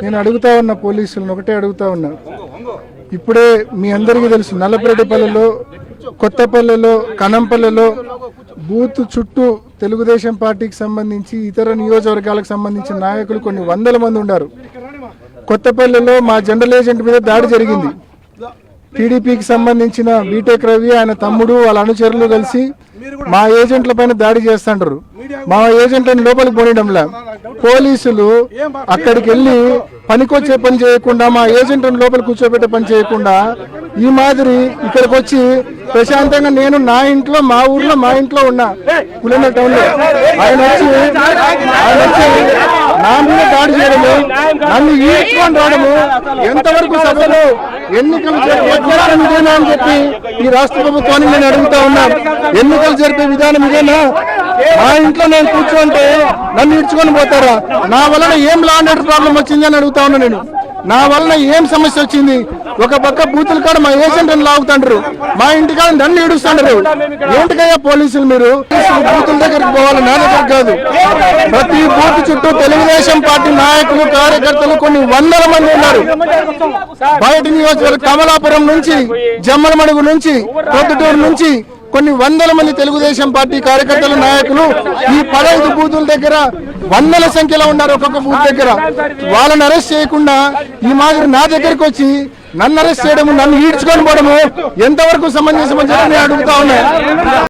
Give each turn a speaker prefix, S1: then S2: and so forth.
S1: నేను అడుగుతా ఉన్నా పోలీసులను, ఒకటే అడుగుతా ఉన్నా. ఇప్పుడే మీ అందరికీ తెలుసు, నల్లపరెడ్డిపల్లెలో, కొత్తపల్లెలో, కనంపల్లెలో బూత్ చుట్టూ తెలుగుదేశం పార్టీకి సంబంధించి ఇతర నియోజకవర్గాలకు సంబంధించిన నాయకులు కొన్ని వందల మంది ఉన్నారు. కొత్తపల్లెలో మా జనరల్ ఏజెంట్ మీద దాడి జరిగింది. టీడీపీకి సంబంధించిన బీటెక్ రవి, ఆయన తమ్ముడు, వాళ్ళ అనుచరులు కలిసి మా ఏజెంట్ల పైన దాడి చేస్తుంటారు. మా ఏజెంట్లను లోపలికి పోనీయడంలా పోలీసులు అక్కడికి వెళ్ళి పనికొచ్చే పని చేయకుండా, మా ఏజెంట్లను లోపల కూర్చోబెట్టే పని చేయకుండా ఈ మాదిరి ఇక్కడికి వచ్చి ప్రశాంతంగా నేను నా ఇంట్లో, మా ఊర్లో, మా ఇంట్లో ఉన్నా పులిన టౌన్ లో, ఆయన వచ్చి నా మీద దాడి చేయడము, నన్ను ఈడ్చుకొని రావడము ఎంతవరకు సభలో ఎన్నికలు ఇదేనా అని చెప్పి ఈ రాష్ట్ర ప్రభుత్వాన్ని నేను అడుగుతా ఉన్నాను. ఎన్నికలు జరిపే విధానం ఇదేనా? మా ఇంట్లో నేను కూర్చోంటే నన్ను ఈడ్చుకొని పోతారా? నా వలన ఏం లా అండ్ ఆర్డర్ ప్రాబ్లం వచ్చింది అని అడుగుతా ఉన్నా నేను. నా వలన ఏం సమస్య వచ్చింది? ఒక పక్క బూతుల కాడ మా ఏజెంట్ని లాగుతాండ్రు, మా ఇంటి కాడ నన్ను ఈడుస్తాండ్రు. ఏంటికయ్యా పోలీసులు మీరు? బూతుల దగ్గరికి పోవాలి, నా దగ్గర కాదు. ప్రతి బూత్ చుట్టూ తెలుగుదేశం పార్టీ నాయకులు, కార్యకర్తలు కొన్ని వందల మంది ఉన్నారు. బయట నియోజకవర్గం కమలాపురం నుంచి, జమ్మలమడుగు నుంచి, పొద్దుటూరు నుంచి కొన్ని వందల మంది తెలుగుదేశం పార్టీ కార్యకర్తల నాయకులు ఈ 15 బూతుల దగ్గర వందల సంఖ్యలో ఉన్నారు. ఒక్కొక్క బూత్ దగ్గర వాళ్ళని అరెస్ట్ చేయకుండా ఈ మాదిరి నా దగ్గరికి వచ్చి నన్ను అరెస్ట్ చేయడము, నన్ను ఈడ్చుకొని పోవడము ఎంతవరకు సమంజసమని చెప్పి నేను అడుగుతా ఉన్నా.